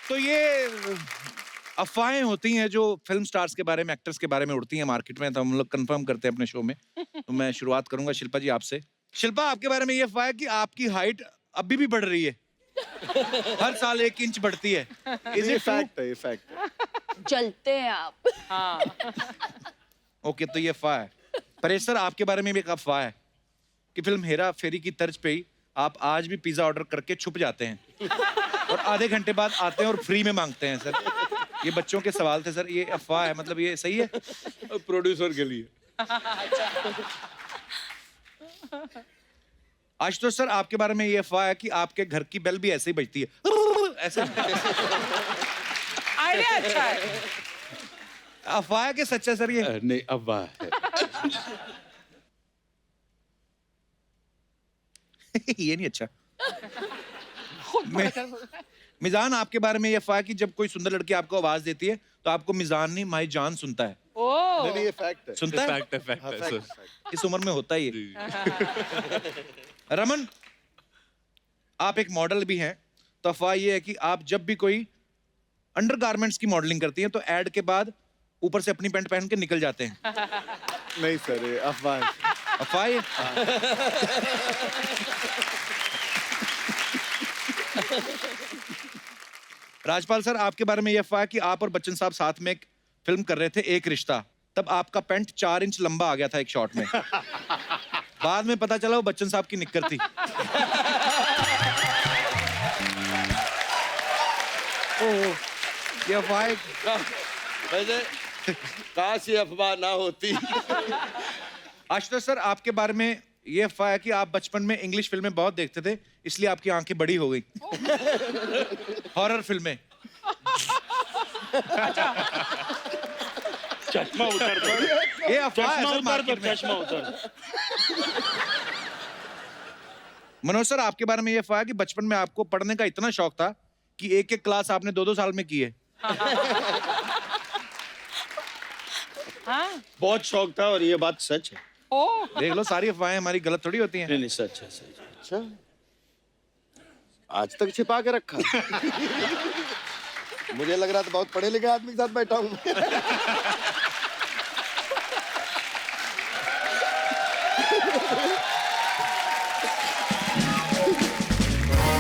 तो ये अफवाहें होती हैं जो फिल्म स्टार्स के बारे में, एक्टर्स के बारे में उड़ती हैं मार्केट में, तो हम लोग कंफर्म करते हैं अपने शो में। तो मैं शुरुआत करूंगा शिल्पा जी आपसे। शिल्पा, आपके बारे में ये अफवाह है कि आपकी हाइट अभी भी बढ़ रही है। हर साल 1 इंच बढ़ती है। इज ये इट फैक्ट है, ये फैक्ट है। जलते हैं आप। हाँ। ओके, तो ये अफवाह है। परेश सर, आपके बारे में भी एक अफवाह है कि फिल्म हेरा फेरी की तर्ज पे ही आप आज भी पिज्जा ऑर्डर करके छुप जाते हैं और आधे घंटे बाद आते हैं और फ्री में मांगते हैं। सर, ये बच्चों के सवाल थे सर, ये अफवाह है, मतलब ये सही है? प्रोड्यूसर के लिए। आशुतोष सर, आपके बारे में ये अफवाह है कि आपके घर की बेल भी ऐसे ही बजती है, ऐसे। आइडिया अच्छा है। अफवाह है कि सच है सर ये? नहीं, अफवाह है। ये नहीं अच्छा। मिजान, आपके बारे में ये अफवाह है कि जब कोई सुंदर लड़की आपको आवाज देती है तो आपको मिजान नहीं माई जान सुनता है। ओह। नहीं, ये फैक्ट है। सुनता है? फैक्ट है, फैक्ट है सर। इस उम्र में होता ही है। रमन, आप एक मॉडल भी हैं, तो अफवाह ये है कि आप जब भी कोई अंडरगारमेंट्स की मॉडलिंग करती हैं तो एड के बाद ऊपर से अपनी पैंट पहन के निकल जाते हैं। नहीं सर, ये अफवाह है। अफवाह ये? राजपाल सर, आपके बारे में ये अफवाह है कि आप और बच्चन साहब साथ में एक फिल्म कर रहे थे, एक रिश्ता, तब आपका पैंट 4 इंच लंबा आ गया था एक शॉट में। बाद में पता चला वो बच्चन साहब की निक्कर थी। ओह, ये अफवाह है। वैसे काश ये अफवाह ना होती। आशुतोष सर, आपके बारे में ये अफवाह है कि आप बचपन में इंग्लिश फिल्में बहुत देखते थे, इसलिए आपकी आंखें बड़ी हो गई। हॉरर फिल्में। चश्मा उतर दो, ये अफवाह है चश्मा सर उतर दो, मार्केट में। चश्मा उतर दो। मनोज सर, आपके बारे में ये अफवाह है कि बचपन में आपको पढ़ने का इतना शौक था कि एक क्लास आपने 2-2 साल में की है। हाँ। बहुत शौक था और ये बात सच है। ओह। देख लो, सारी अफवाहें हमारी गलत थोड़ी होती हैं। नहीं नहीं, सच है, सच है। अच्छा, आज तक छिपा के रखा। मुझे लग रहा था बहुत पढ़े लिखे आदमी के साथ बैठा हूँ।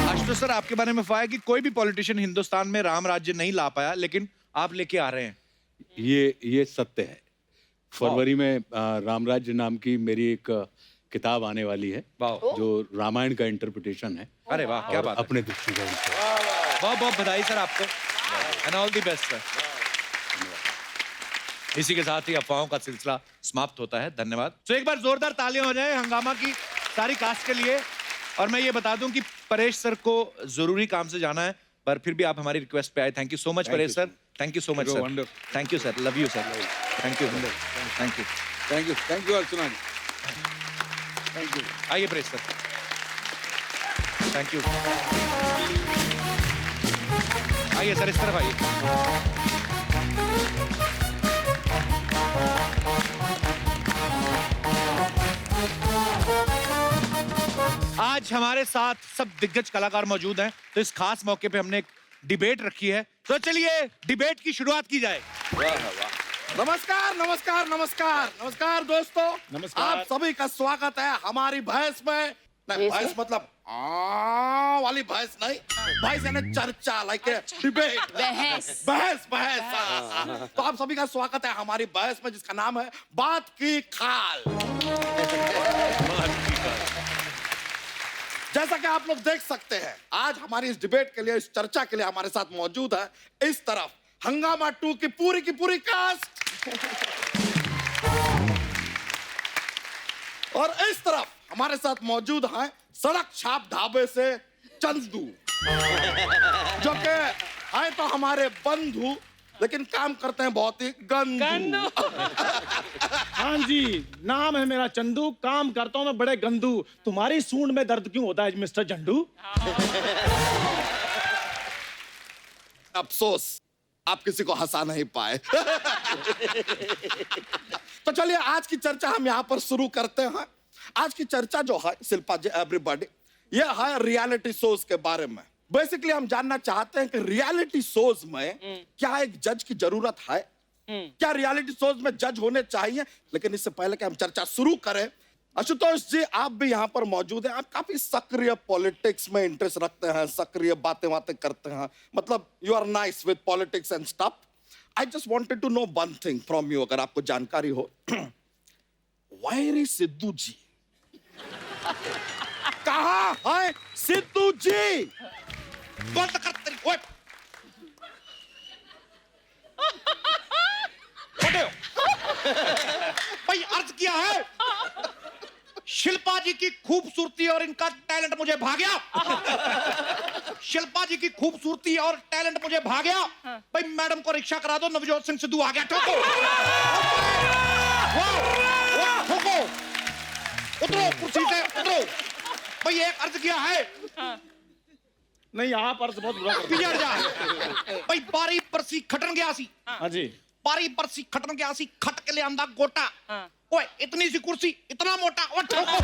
आशुतोष सर, आपके बारे में अफवाह है कि कोई भी पॉलिटिशियन हिंदुस्तान में राम राज्य नहीं ला पाया, लेकिन आप लेके आ रहे हैं। ये सत्य है। फरवरी में रामराज्य नाम की मेरी एक किताब आने वाली है, वाह। जो रामायण का इंटरप्रिटेशन है। अरे वाह, क्या और बात है। अपने दृष्टिकोण से। बहुत बहुत बधाई सर आपको, and all the best sir. इसी के साथ ही अफवाहों का सिलसिला समाप्त होता है। धन्यवाद। तो एक बार जोरदार तालियां हो जाए हंगामा की सारी कास्ट के लिए। और मैं ये बता दूं कि परेश सर को जरूरी काम से जाना है, पर फिर भी आप हमारी रिक्वेस्ट पे आए। Thank you so much Paresh sir. Thank you so much sir. Thank you sir. Love you sir. Thank you thank you thank you Archana ji. Thank you. आइए परेश सर। Thank you. आइए सर, इस तरफ आइए। आज हमारे साथ सब दिग्गज कलाकार मौजूद हैं, तो इस खास मौके पे हमने एक डिबेट रखी है। तो चलिए डिबेट की शुरुआत की जाए। नमस्कार नमस्कार नमस्कार नमस्कार दोस्तों। नमस्कार। आप सभी का स्वागत है हमारी भैंस में। नहीं, भैंस मतलब वाली भैंस नहीं, भैंस यानी चर्चा, लाइक डिबेट, बहस। बहस बहस। तो आप सभी का स्वागत है हमारी बहस में, जिसका नाम है बात की खाल। जैसा कि आप लोग देख सकते हैं, आज हमारी इस डिबेट के लिए, इस चर्चा के लिए हमारे साथ मौजूद है इस तरफ हंगामा 2 की पूरी कास्ट, और इस तरफ हमारे साथ मौजूद हैं सड़क छाप ढाबे से चंदू, जो कि है तो हमारे बंधु, लेकिन काम करते हैं बहुत ही गंदू। हाँ जी, नाम है मेरा चंदू, काम करता हूँ मैं बड़े गंदू। तुम्हारी सूंड में दर्द क्यों होता है मिस्टर झंडू? अफसोस आप किसी को हंसा नहीं पाए। तो चलिए आज की चर्चा हम यहाँ पर शुरू करते हैं। आज की चर्चा जो है शिल्पा जी, एवरीबॉडी, ये है रियलिटी शोज के बारे में। बेसिकली हम जानना चाहते हैं कि रियलिटी शोज में क्या एक जज की जरूरत है? क्या रियलिटी शोज में जज होने चाहिए? लेकिन इससे पहले कि हम चर्चा शुरू करें, आशुतोष जी आप भी यहाँ पर मौजूद हैं। आप काफी सक्रिय पॉलिटिक्स में इंटरेस्ट रखते हैं, सक्रिय बातें करते हैं, मतलब you are nice with politics and stuff. I just wanted to know one thing from you, अगर आपको जानकारी हो। वायरी सिद्धू जी कहाँ है? सिद्धू जी बंद कर तेरी ओए छोटे हो। भाई अर्ज किया है, शिल्पा जी की खूबसूरती और इनका टैलेंट मुझे भा गया। शिल्पा जी की खूबसूरती और टैलेंट मुझे भा गया। भाई मैडम को रिक्शा करा दो, नवजोत सिंह सिद्धू आ गया। ठोको ठोको, उतरो कुर्सी से उतरो। भाई एक अर्ज किया है, नहीं आप अर्ज बहुत बुरा करते पिजड़ जा। भाई बारी परसी खटन गया सी, हैं। हाँ जी। बारी परसी खटन गया सी, खट के ले आंदा गोटा। ओए इतनी सी कुर्सी इतना मोटा। ओ ठोको।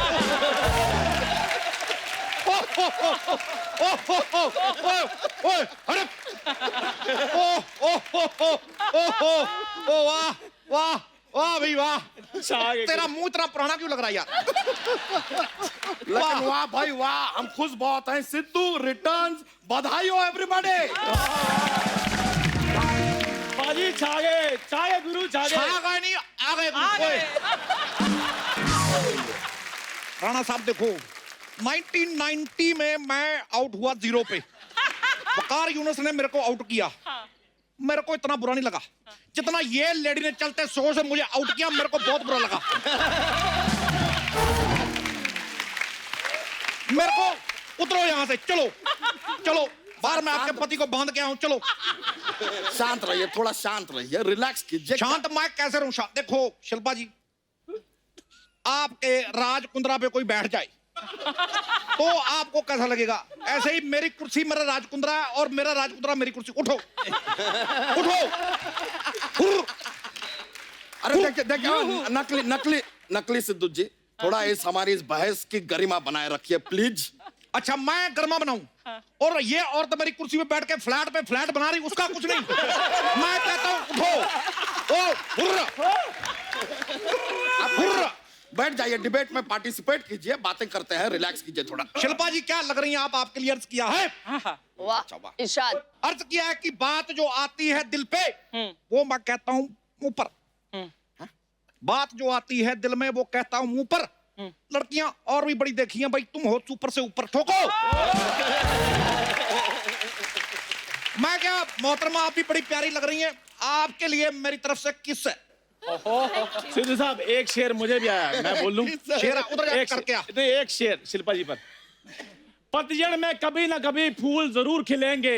ओए अरे ओ वाह वाह वाह भाई वाह। तेरा मुंह इतना पुराना क्यों लग रहा है यार? लेकिन वाह भाई वाह, हम खुश बहुत हैं। सिद्धू रिटर्न्स, बधाई हो एवरीबॉडी। बाजी छा गए गुरु, छा गए। छा गए नहीं, आ गए गुरु। राणा साहब देखो, 1990 में मैं आउट हुआ 0 पे। वकार यूनुस ने मेरे को आउट किया। मेरे को इतना बुरा नहीं लगा जितना ये लेडी ने चलते शो से मुझे आउट किया। मेरे को बहुत बुरा लगा। मेरे को उतरो यहां से, चलो चलो बाहर। मैं आपके पति को बांध के आऊं, चलो। शांत रहिए, थोड़ा शांत रहिए, रिलैक्स कीजिए। शांत मैं कैसे रहूं शांत? देखो शिल्पा जी, आपके राज कुंद्रा पे कोई बैठ जाए तो आपको कैसा लगेगा? ऐसे ही मेरी कुर्सी मेरा राजकुंद्रा है और मेरा राजकुंद्रा मेरी कुर्सी। उठो उठो। अरे देखिए देखिए, नकली नकली नकली सिद्धू जी, थोड़ा इस हमारी इस बहस की गरिमा बनाए रखिए प्लीज। अच्छा मैं गर्मा बनाऊं और ये औरत मेरी कुर्सी पे बैठ के फ्लैट पे फ्लैट बना रही, उसका कुछ नहीं। मैं कहता हूं उठो। ओ हुर्र हुर्र। बैठ जाइए, डिबेट में पार्टिसिपेट कीजिए, बातें करते हैं, रिलैक्स कीजिए थोड़ा। शिल्पा जी क्या लग रही हैं आप? आपके लिए अर्ज किया है। वाह इरशाद। अर्ज किया है कि बात जो आती है दिल पे वो मैं कहता हूं मुंह पर। बात जो आती है दिल में वो कहता हूं मुंह पर। लड़कियां और भी बड़ी देखी हैं भाई, तुम हो सुपर से ऊपर। ठोको। मैं क्या मोहतरमा, आप भी बड़ी प्यारी लग रही हैं। आपके लिए मेरी तरफ से किस है। सिद्धू साहब एक शेर मुझे भी आया, मैं बोल लूं? शेर उधर जाके करके आ। नहीं एक शेर शिल्पा जी पर। पतझड़ में कभी ना कभी फूल जरूर खिलेंगे।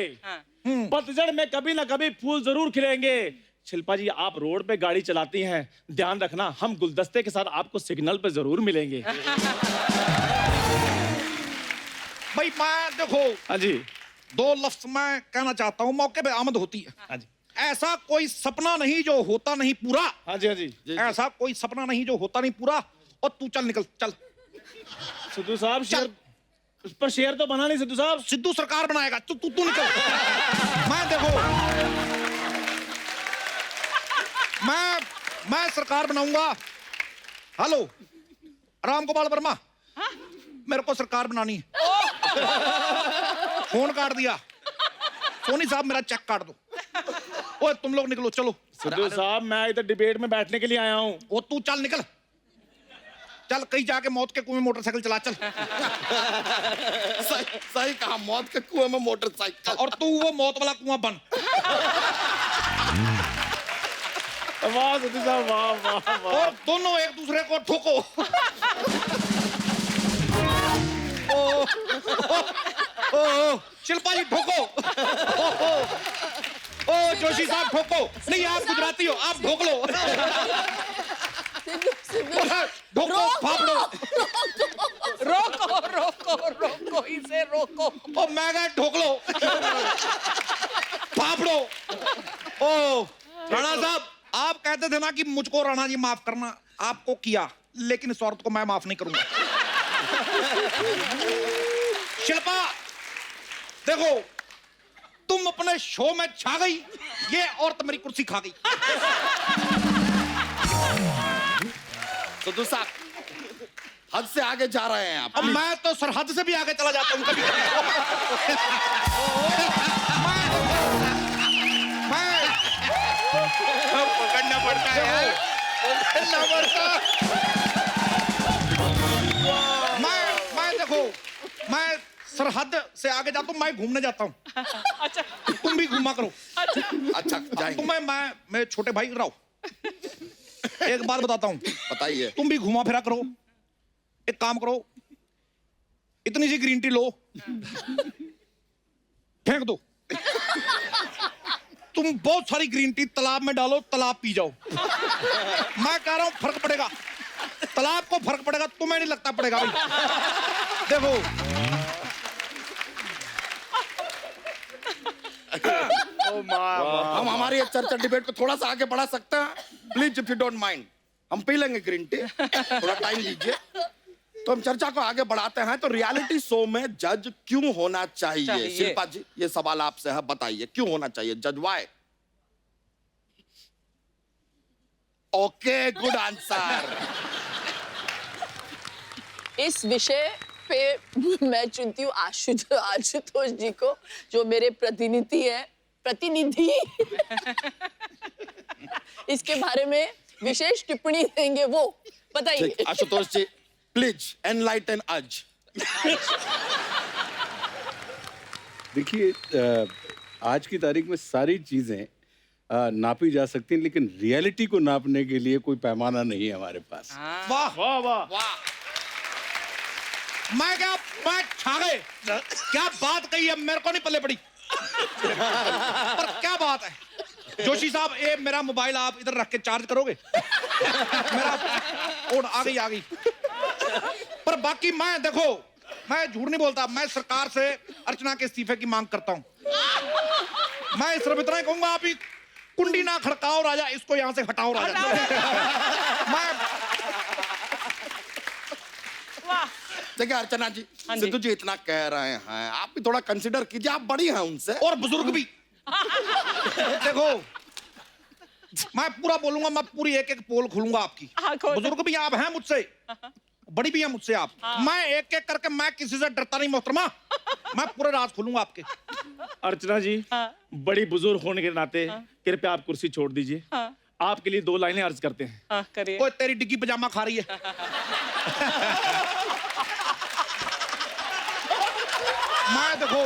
पतझड़ में कभी ना कभी फूल जरूर खिलेंगे। शिल्पा जी आप रोड पे गाड़ी चलाती हैं, ध्यान रखना हम गुलदस्ते के साथ आपको सिग्नल पे जरूर मिलेंगे। भाई मैं देखो, हाँ जी। 2 लफ्ज मैं कहना चाहता हूं, मौके पे आमद होती है। हाँ जी। ऐसा कोई सपना नहीं जो होता नहीं पूरा। हाँ जी। हाँ जी। ऐसा कोई सपना नहीं जो होता नहीं पूरा। और तू चल निकल चल। सिद्धू साहब शेर, उस पर शेर तो बना नहीं सिद्धू साहब। सिद्धू सरकार बनाएगा। तू तू तू निकल। मैं देखो मैं सरकार बनाऊंगा। हेलो राम गोपाल वर्मा, मेरे को सरकार बनानी है। फोन काट दिया। सोनी साहब मेरा चेक काट दो। ओए तुम लोग निकलो चलो। सिद्धू साहब मैं इधर डिबेट में बैठने के लिए आया हूँ। वो तू चल निकल, चल कहीं जाके मौत के कुएं में मोटरसाइकिल चला चल। सही सही कहा, मौत के कुएं में मोटरसाइकिल। और तू वो मौत वाला कुआं बन। वाह सिद्धू साहब वाह वाह वाह। और दोनों एक दूसरे को ठोको। ओ शिल्पा जी ठोको। ओ जोशी साहब ठोको। नहीं आप गुजराती हो, आप ठोक लो। ठोको फाफड़ो। रोको रोको रोको इसे रोको। ओ मैं कहा ठोक लो। फाफड़ो। ओ राणा साहब आप कहते थे ना कि मुझको राणा जी माफ करना, आपको किया, लेकिन इस औरत को मैं माफ नहीं करूंगा। शिल्पा देखो तुम अपने शो में छा गई, ये औरत मेरी कुर्सी खा गई। सिद्धू साहब हद से आगे जा रहे हैं आप। अब मैं तो सरहद से भी आगे चला जाता हूँ कभी पकड़ना पड़ता है यार, पकड़ना पड़ता। मैं देखो, मैं सरहद से आगे जाता हूँ, मैं घूमने जाता हूँ। अच्छा तुम भी घूमा करो। अच्छा जाएंगे। तुम्हें मैं छोटे भाई रहो, एक बात बताता हूँ, बताइए। तुम भी घुमा फिरा करो। एक काम करो, इतनी सी ग्रीन टी लो, फेंक दो। तुम बहुत सारी ग्रीन टी तालाब में डालो, तालाब पी जाओ। मैं कह रहा हूं फर्क पड़ेगा, तालाब को फर्क पड़ेगा, तुम्हें नहीं लगता पड़ेगा भाई। देखो हम हमारी ये चर्चा डिबेट को थोड़ा सा आगे बढ़ा सकते हैं please, if you don't mind. हम पी लेंगे ग्रीन टी, थोड़ा टाइम दीजिए। तो हम चर्चा को आगे बढ़ाते हैं। तो रियलिटी शो में जज क्यों होना चाहिए? शिल्पा जी ये सवाल आपसे है, बताइए क्यों होना चाहिए जज? वाई? Okay, good answer. इस विषय पे मैं चुनती हूँ आशुतोष जी को, जो मेरे प्रतिनिधि इसके बारे में विशेष टिप्पणी देंगे। वो बताइए। आशुतोष जी प्लीज एनलाइटन अज। देखिए आज की तारीख में सारी चीजें नापी जा सकती हैं, लेकिन रियलिटी को नापने के लिए कोई पैमाना नहीं है हमारे पास। वाह वाह वाह वाह, मैं छा गए। क्या बात कही है, मेरे को नहीं पल्ले पड़ी। पर क्या बात है जोशी साहब, ये मेरा मोबाइल आप इधर रख के चार्ज करोगे? मेरा कोड आ गई। पर बाकी मैं देखो, मैं झूठ नहीं बोलता, मैं सरकार से अर्चना के इस्तीफे की मांग करता हूं। मैं सिर्फ इतना ही कहूंगा, आप ही कुंडी ना खड़काओ राजा, इसको यहां से हटाओ राजा। मैं देखिए अर्चना जी, सिद्धू जी इतना कह रहे हैं, आप भी थोड़ा कंसिडर कीजिए, आप बड़ी हैं उनसे। और बुजुर्ग भी। देखो मैं पूरा बोलूंगा, मैं पूरी एक पोल खोलूंगा आपकी। बुजुर्ग भी आप हैं मुझसे, बड़ी भी है मुझसे आप। मैं एक एक करके, मैं किसी से डरता नहीं मोहतरमा, मैं पूरे राज खोलूंगा आपके। अर्चना जी, बड़ी बुजुर्ग होने के नाते कृपया आप कुर्सी छोड़ दीजिए। आपके लिए 2 लाइनें अर्ज करते हैं। करिए। ओए तेरी डिग्गी पजामा खा रही है। मैं देखो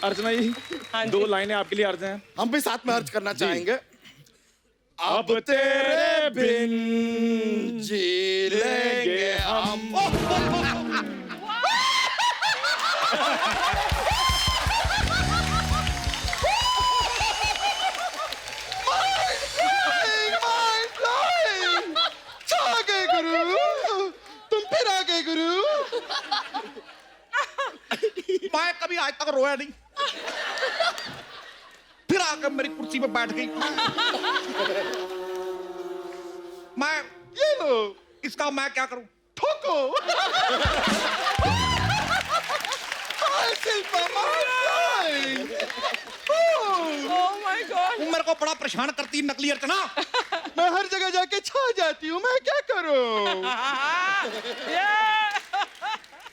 अर्चना जी, 2 लाइनें आपके लिए अर्ज हैं। हम भी साथ में अर्ज करना चाहेंगे। अब तेरे बिन जी लेंगे हम। मैं कभी आज तक रोया नहीं, फिर आकर मेरी कुर्सी पे बैठ गई। मैं ये लो, इसका मैं क्या करूं? ठोको। Oh my God! तुम मेरे को बड़ा परेशान करती है नकली अर्चना। मैं हर जगह जाके छा जाती हूँ, मैं क्या करूं?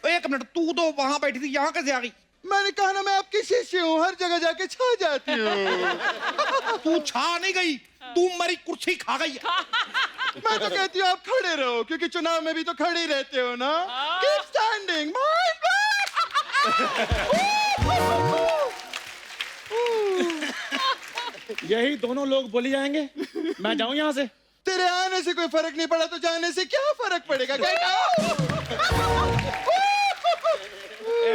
एक मिनट, तू तो वहां बैठी थी, यहाँ कैसे आ गई? मैंने कहा ना मैं आपकी शिष्य हूँ, हर जगह जाके छा जाती हूँ। तू छा नहीं गई, तू मेरी कुर्सी खा गई है। मैं तो कहती हूँ आप खड़े रहो, क्योंकि चुनाव में भी तो खड़े ही रहते हो ना। Keep standing, यही दोनों लोग बोली जाएंगे। मैं जाऊं यहाँ से? तेरे आने से कोई फर्क नहीं पड़ा तो जाने से क्या फर्क पड़ेगा?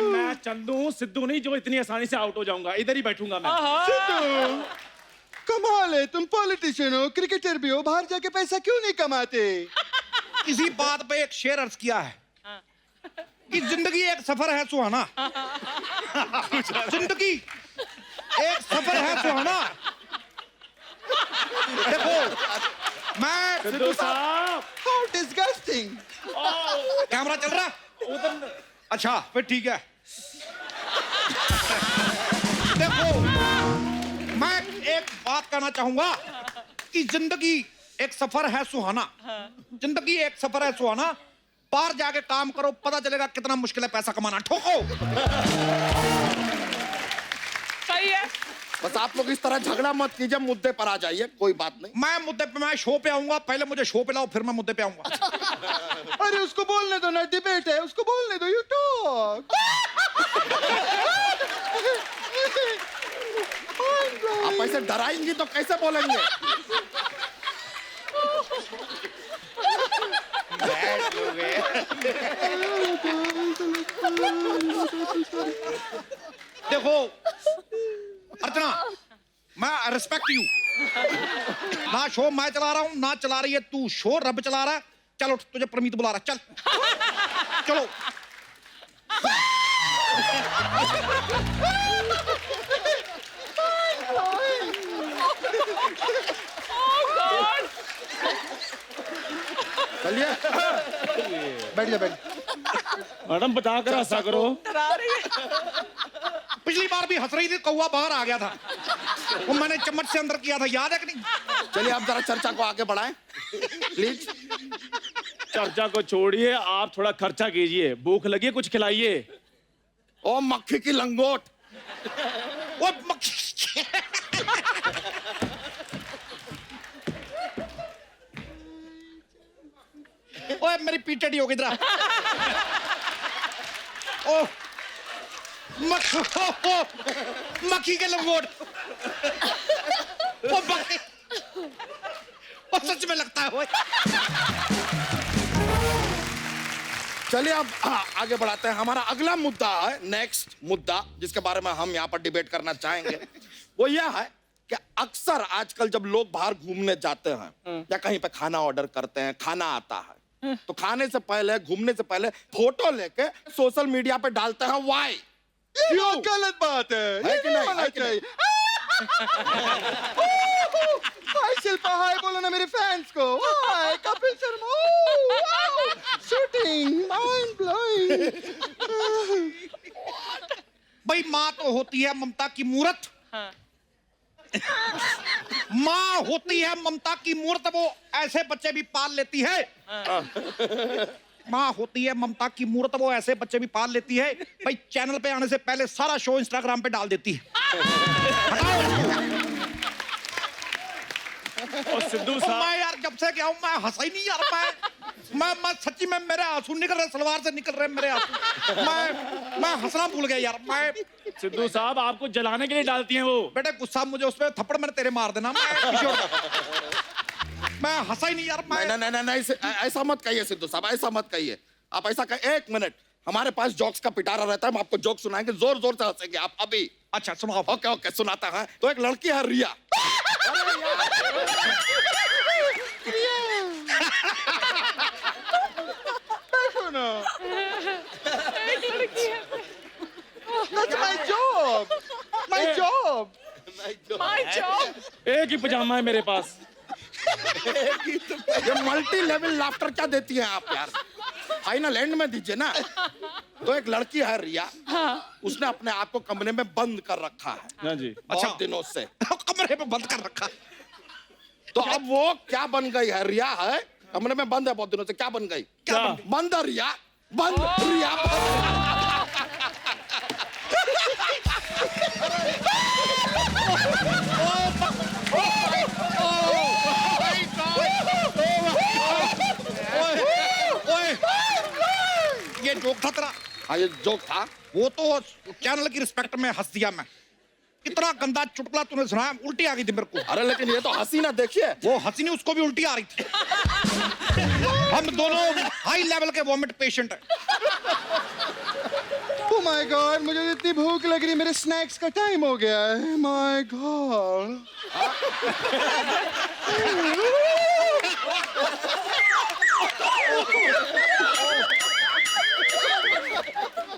मैं चंदू हूँ, सिद्धू नहीं, जो इतनी आसानी से आउट हो जाऊंगा। इधर ही बैठूंगा मैं। सिद्धू, कमाल है, तुम पॉलिटिशियन हो, क्रिकेटर भी हो, बाहर जाके पैसा क्यों नहीं कमाते? इसी बात पे एक शेर अर्ज किया है कि जिंदगी एक सफर है सुहाना। जिंदगी एक सफर है सुहाना। देखो मैं सिद्धू साहब How disgusting! कैमरा चल रहा उधर अच्छा फिर ठीक है देखो मैं एक बात कहना चाहूंगा कि जिंदगी एक सफर है सुहाना जिंदगी एक सफर है सुहाना बाहर जाके काम करो पता चलेगा कितना मुश्किल है पैसा कमाना ठोको सही है। बस आप लोग इस तरह झगड़ा मत कीजिए, मुद्दे पर आ जाइए, कोई बात नहीं। मैं मुद्दे पे मैं शो पे आऊंगा पहले मुझे शो पे लाओ फिर मैं मुद्दे पे आऊंगा अरे उसको बोलने दो ना, डिबेट है, उसको बोलने दो, यू टॉक। आप ऐसे डराएंगी तो कैसे बोलेंगे? देखो अर्चना मैं रिस्पेक्ट यू ना शो मैं चला रहा हूं ना चला रही है तू शो रब चला रहा है चलो तुझे प्रमीत बुला रहा है, चल चलो चलिए बैठ जा, बैठ। मैडम बता कर हंसा करो। डरा रही है। पिछली बार भी हंस रही थी कौवा बाहर आ गया था वो मैंने चम्मच से अंदर किया था याद है कि नहीं चलिए आप जरा चर्चा को आगे बढ़ाएं प्लीज। चर्चा को छोड़िए, आप थोड़ा खर्चा कीजिए, भूख लगी है कुछ खिलाइए। ओ मक्खी की लंगोट, वो ओए मेरी पीटेडी हो गई इधर ओ मक्खी के लंगोट ओ मक्खी ओ सच में लगता है वो चलिए अब आगे बढ़ाते हैं। हमारा अगला मुद्दा है, नेक्स्ट मुद्दा जिसके बारे में हम यहाँ पर डिबेट करना चाहेंगे, वो यह है कि अक्सर आजकल जब लोग बाहर घूमने जाते हैं या कहीं पे खाना ऑर्डर करते हैं, खाना आता है तो खाने से पहले, घूमने से पहले फोटो लेके सोशल मीडिया पे डालते हैं। वाई? क्यों? गलत बात है कि नहीं? है कि नहीं? हाय शिल्पा, हाय बोलो ना मेरे फैंस को। Hi Kapil Sharma, shooting mind blowing. भाई माँ तो होती है ममता की मूरत माँ होती है ममता की मूर्त, वो ऐसे बच्चे भी पाल लेती है माँ होती है ममता की मूर्त, वो ऐसे बच्चे भी पाल लेती है। भाई चैनल पे आने से पहले सारा शो इंस्टाग्राम पे डाल देती है। और सिद्धू ओ साहब मैं यार जब से क्या हूँ मैं हंसा ही नहीं यार मैं सच्ची में मेरे आंसू निकल रहे, सलवार से निकल रहे मेरे आंसू। मैं हंसना भूल गया यार। मैं सिद्धू साहब आपको जलाने के लिए डालती हैं वो। बेटे गुस्सा मुझे उस पर थप्पड़ मैंने तेरे मार देना। मैं हंसा ही नहीं यार। मैं नहीं नहीं नहीं, ऐसा मत कहिए सिद्धू साहब, ऐसा मत कहिए। आप ऐसा कहिए, एक मिनट, हमारे पास जोक्स का पिटारा रहता है, हम आपको जोक सुनाएंगे, जोर जोर से हंसेंगे आप अभी। अच्छा सुनाओ। ओके ओके सुनाता है। तो एक लड़की है रिया। देखो ना, that's my job, my job. My job. एक ही पजामा है मेरे पास। ये मल्टी लेवल लाफ्टर क्या देती हैं आप यार? फाइनल एंड में दीजिए ना। तो एक लड़की है रिया, उसने अपने आप को कमरे में बंद कर रखा है हाँ जी। बहुत दिनों से। कमरे में बंद कर रखा। तो अब वो क्या बन गई है? रिया है, कमरे में बंद है बहुत दिनों से, क्या बन गई? क्या? बंद रिया, बंद रिया, ये जोक था तेरा? हाँ ये जोक था। वो तो चैनल की रिस्पेक्ट में हंस दिया मैं। इतना गंदा चुटकुला तूने सुनाया, उल्टी आ गई थी मेरे को। अरे लेकिन ये तो हंसी ना, देखिए वो हंसी नहीं, उसको भी उल्टी आ रही थी। हम दोनों हाई लेवल के वॉमिट पेशेंट हैं। Oh my God, मुझे तो इतनी भूख लग रही है, मेरे स्नैक्स का टाइम हो गया है। My God.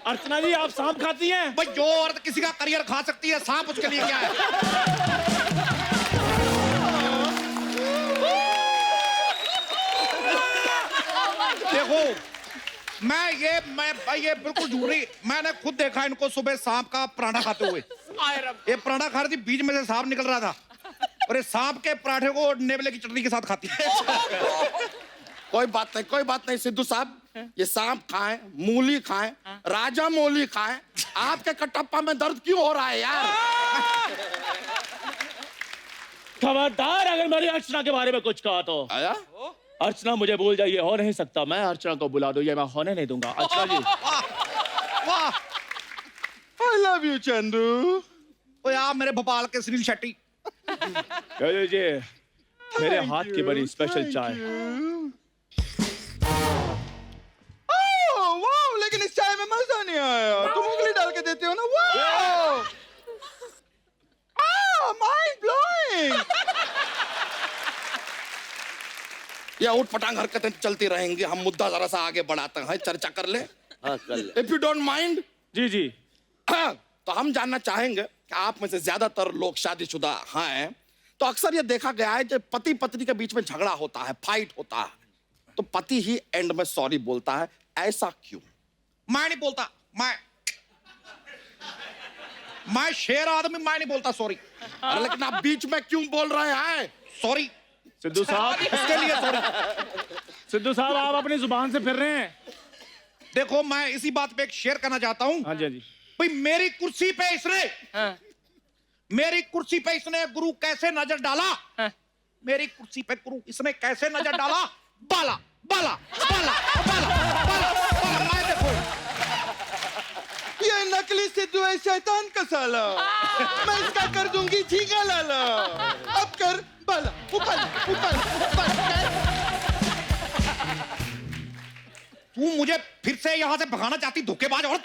अर्चना जी आप सांप खाती हैं? भाई जो औरत किसी का करियर खा सकती है, सांप उसके लिए क्या है? देखो मैं भाई ये बिल्कुल झूठ रही, मैंने खुद देखा इनको सुबह सांप का पराठा खाते हुए। ये पराठा खा रही थी, बीच में से सांप निकल रहा था और ये सांप के पराठे को नेवले की चटनी के साथ खाती है। कोई बात नहीं सिद्धू साहब, ये सांप खाएं, मूली खाएं, राजा मौली खाएं, आपके कटप्पा में दर्द क्यों हो रहा है यार? खबरदार अगर मेरी अर्चना के बारे में कुछ कहा तो। आया? अर्चना मुझे भूल जाइए, हो नहीं सकता। मैं अर्चना को बुला दो, ये मैं होने नहीं दूंगा। अर्चना जी, वाह I love you, चंदू। ओ यार मेरे भोपाल के सुनील शेट्टी। कह लीजिए मेरे हाथ की बनी स्पेशल चाय। ओह वाह, लेकिन इस चाय में मजा नहीं आया। तुम उंगली डाल के देते हो ना। वाह, माइंड ब्लोइंग। ये उठ पटांग हरकतें चलती रहेंगी, हम मुद्दा जरा सा आगे बढ़ाते हैं, चर्चा कर ले। हाँ कर ले। इफ यू डोंट माइंड, जी जी। तो हम जानना चाहेंगे कि आप में से ज्यादातर लोग शादीशुदा हैं, तो अक्सर ये देखा गया है कि पति पत्नी के बीच में झगड़ा होता है, फाइट होता है, तो पति ही एंड में सॉरी बोलता है। ऐसा क्यों? मैं नहीं बोलता, मैं शेर आदमी, मैं नहीं बोलता सॉरी। अरे लेकिन आप बीच में क्यों बोल रहे हैं? सॉरी सिद्धू साहब, इसके लिए सॉरी। सिद्धू साहब आप अपनी जुबान से फिर रहे हैं। देखो मैं इसी बात पे एक शेर करना चाहता हूँ। हाँ जी, हाँ जी। भाई मेरी कुर्सी पे इसने गुरु कैसे नजर डाला? मेरी कुर्सी पे गुरु इसने कैसे नजर डाला? बाला बाला बाला बाला बाला बाला। मैं देखो ये नकली सिद्धू है, शैतान का साला। मैं इसका कर दूंगी झींगा लाला। अब कर बाला, ऊपर ऊपर ऊपर कर। तू मुझे फिर से यहाँ से भगाना चाहती धोखेबाज औरत।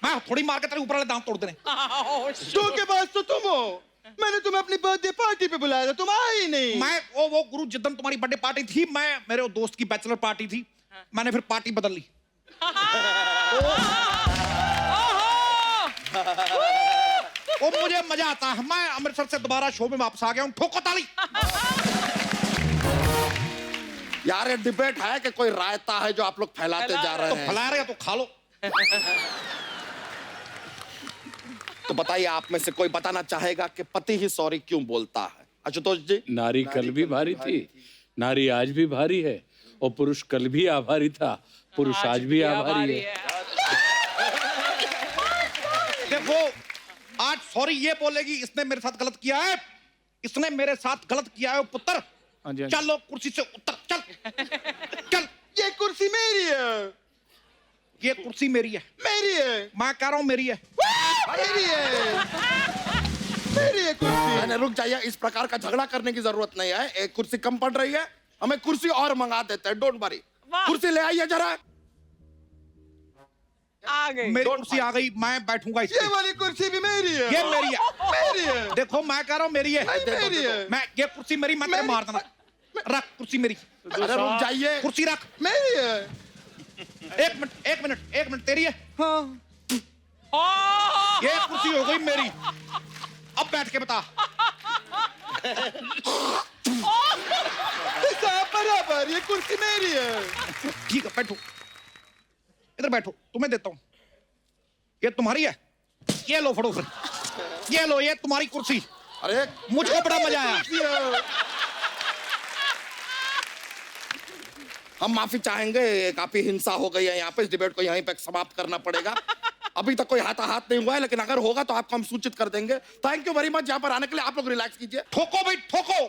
मैं थोड़ी मार के तेरे ऊपर वाले दांत तोड़ देने। धोखेबाज तो तुम हो। मैंने तुम्हें अपनी बर्थडे पार्टी पे बुलाया था, तुम आए ही नहीं। मैं वो गुरु जिद्दन तुम्हारी बर्थडे पार्टी थी, मैं मेरे दोस्त की बैचलर पार्टी थी, मैंने फिर पार्टी बदल ली। वो मुझे मजा आता है, मैं अमृतसर से दोबारा शो में वापस आ गया हूँ। ठोको ताली। यार ये डिबेट है कि कोई रायता है जो आप लोग फैलाते जा रहे तो हैं? फैला रहे हो तो खा लो। तो बताइए, आप में से कोई बताना चाहेगा कि पति ही सॉरी क्यों बोलता है? आशुतोष जी। नारी कल भी भारी थी, नारी आज भी भारी है, और पुरुष कल भी आभारी था, पुरुष आज भी आभारी है। देखो आज सॉरी ये बोलेगी इसने मेरे साथ गलत किया है, इसने मेरे साथ गलत किया है पुत्र। हाँ जी, हाँ जी। चलो कुर्सी से उतर, चल चल। ये कुर्सी मेरी है। ये कुर्सी मेरी है, मेरी है। मैं कह रहा हूँ मेरी है। मेरी है। मेरी है कुर्सी। मैंने रुक जाइए, इस प्रकार का झगड़ा करने की जरूरत नहीं है। एक कुर्सी कम पड़ रही है, हमें कुर्सी और मंगा देते हैं, डोंट वरी। कुर्सी ले आइए जरा। आ गई। मेरी कुर्सी आ गई, मैं बैठूंगा इस ये पे। वाली कुर्सी भी मेरी है। ये मेरी है। मेरी है। देखो मैं कह रहा हूँ मेरी है। मेरी है। मैं ये कुर्सी मेरी, मैं तेरे मार देना। रख कुर्सी मेरी, अरे रुक जाइए। कुर्सी रख। मेरी है। एक मिनट तेरी है। हाँ। ये कुर्सी हो गई मेरी, अब बैठ के बता। साहब बराबर, ये कुर्सी मेरी है। ठीक है बैठो, इधर बैठो, तुम्हें देता हूं। ये तुम्हारी है, ये लो फड़ो फिर। ये लो, ये तुम्हारी कुर्सी। अरे मुझको बड़ा मजा आया। हम माफी चाहेंगे, काफी हिंसा हो गई है यहाँ पे, इस डिबेट को यहीं पे समाप्त करना पड़ेगा। अभी तक कोई हाथाहाथ नहीं हुआ है, लेकिन अगर होगा तो आपको हम सूचित कर देंगे। थैंक यू वेरी मच यहाँ पर आने के लिए। आप लोग रिलैक्स कीजिए। ठोको भाई ठोको।